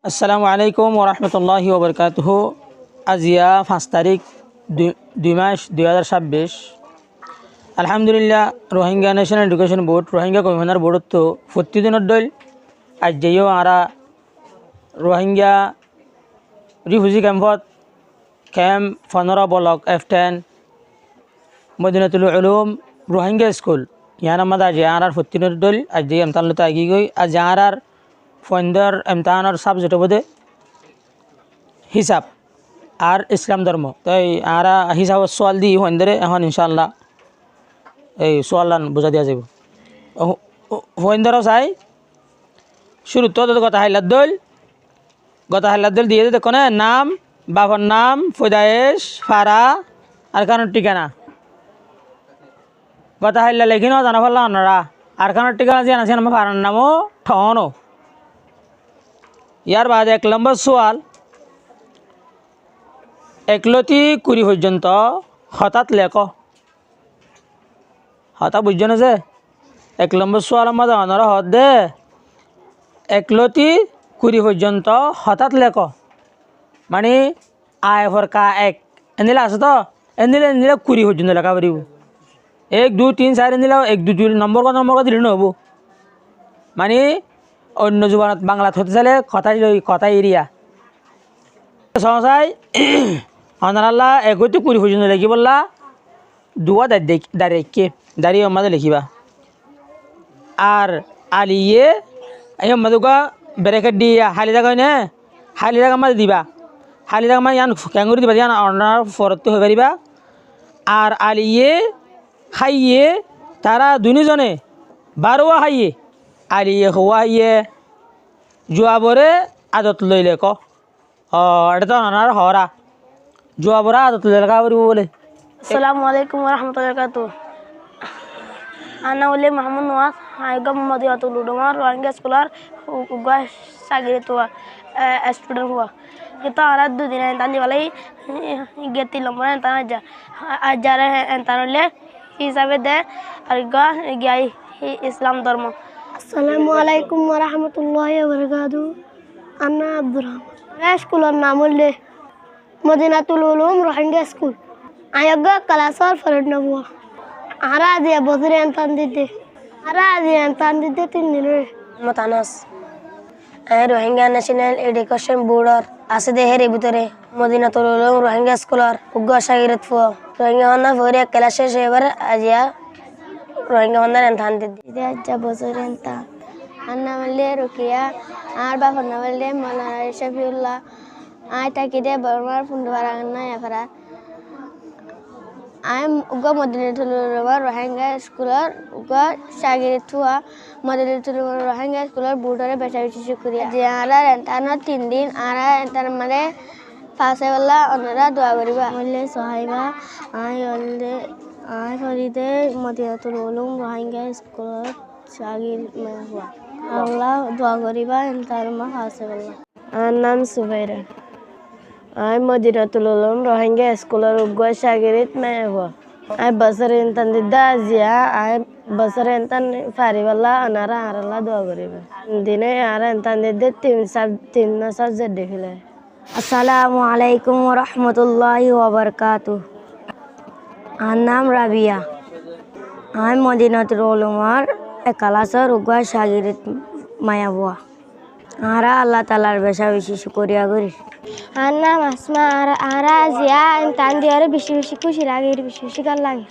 আসসালামু আলাইকুম ওরহমতুল্লাহি ওবরকাতুহ। আজিয়া 5 তারিখ 2 মাস 2026। আলহামদুলিল্লাহ Rohingya national education board Rohingya commissioner board তো প্রতিদিনের দল আজ যাইও আরা Rohingya refugee camp 15 block F10 Madinatul Uloom Rohingya school ইয়ান আমাদের আজ আর প্রতিদিনের দল আজ যাই এমতান লতে আগি গই আজ আর ফন্ডার এমতাহানোর সাবজেক্ট বোধে হিসাব আর ইসলাম ধর্ম। তাই আর হিসাবের সোয়াল দিই ফন্ডারে এখন ইনশাল্লাহ এই সোয়ালান বোঝা দিয়া যাব। ফন্ডারও চাই শুরু তো কথা হাইলার দল দিয়ে দেখো না নাম বাবার নাম ফৈদায়েশ ফারা আর কারণ ঠিকানা কথা হাইলা লেখি ন জানা ফেললাম আপনারা আর কারণ ঠিকানা যে আছেন আমার ফারার নামও ঠনো। ইয়ার বাদ 1 নম্বর সোয়াল একলতি কুড়ি পর্যন্ত হঠাৎ লেখ হঠাৎ বুঝছো না যে 1 নম্বর সোয়াল আমাদের অনারা হত দে একলতি কুড়ি পর্যন্ত হঠাৎ লেখ মানে আয় ফর কা এক এনিলে আছে তো এনিলে কুড়ি পর্যন্ত লেখা পারিব 1 2 3 4 এনিলে 1 2 3 নম্বর দিলে নহব মানে অন্য জবানত বাংলা হতে চাইলে কথা এরিয়া সহসাই অনারাল্লাহ একটি কুড়ি পর্যন্ত লিখি বললা দুয়া দাঁড়িয়ে আমাদের লিখিবা আর আলিয়ে এই আমাদেরকে ব্রেকেট দিয়ে হালি জায়গা হয় না হালি জায়গা আমাদের দিবা হালি জায়গা মানে ইয়ান ক্যাঙ্গুরি দিবা ইয়ান অনার ফরত হয়ে পারিবা আর আলিয়ে খাইয়ে তারা দুজনে বারোয়া খাইয়ে আলিয়ে খোয়াইয়ে জুয়াবরে আদত লইলে ক এটা তো অনার হরা জুয়াবরা আদত লইলে লেখা পারিব বলে। আসসালামু আলাইকুম ওরহমতুল্লাহি ওয়াবারাকাতুহু। আনা ওলি মোহাম্মদ নওয়াজ আইগা মদিনাতুল উলুম রোহিঙ্গা স্কুলার উগা সাগিরে তো স্টুডেন্ট हुआ kita alat du dina tandi walai geti lomba tana ja ajara tanole hisabe de arga gai islam dharma. আসসালামু আলাইকুম ওয়া রাহমাতুল্লাহি ওয়া বারাকাতুহু। আন্না আব্দুর রহমান স্কুলের নাম হলে মদিনাতুল উলুম রোহিঙ্গা স্কুল আয়গা ক্লাসর ফরড নবুয়া আরা দিয়া বছরে আনতান দিতে 3 দিনের মতানাস রোহিঙ্গা ন্যাশনাল এডুকেশন বোর্ডর আছে দেহের ভিতরে মদিনাতুল উলুম রোহিঙ্গা স্কুলার উগা সাগিরত ফুয়া রোহিঙ্গা হন্না ফরে ক্লাসে সেবার আজিয়া রোহিঙ্গা হন্না আনতান দিতে যা বছরে আনতাম আন্না মালে রুকিয়া আর বাবা নামলে মাওলানা শফিউল্লাহ আই তাকিদে বর্মার ফুন্ডওয়ারা না এফরা আই উগা মদিনাতুল উলুম রোহিঙ্গা স্কুলার উগা সাগিরত ফুয়া মদিনাতুল উলুম রোহিঙ্গা স্কুলার বোর্ডরে বেশি শুকরিয়া যে আরা এন্তানো 3 দিন আরা এন্তার মানে ফাসে ওয়ালা ওনারা দোয়া করিবা বললে সোহাইবা আই ফরিদে মদিনাতুল উলুম রোহিঙ্গা স্কুলার সাগির মে হুয়া আল্লাহ দোয়া করিবা এন্তার মা ফাসে ওয়ালা। আমার নাম সুবাইরা আই মদিনাতুল উলুম রোহিঙ্গা স্কুলার উগা সাগিরত মে হুয়া আই বছরে এন্তান দিদা আজিয়া আই বছরে এন্তান ফারিওয়ালা ওনারা আল্লাহ দোয়া করিবা দিনে আর এন্তান দিদে 3 সাবজেক্ট দেখিলে। আসসালামু আলাইকুম ওয়া রাহমাতুল্লাহি ওয়া বারাকাতুহু। আমার নাম রাবিয়া আমি মদিনাতুল উলুমের ক্লাসের উগা সাগিরত মায়াবুয়া আরা আল্লাহ তাআলার বেশি শুকরিয়া করি। আমার নাম আসমা আরা জিয়া তান দিয়ারে বেশি খুশি লাগে বেশি গাল লাগে।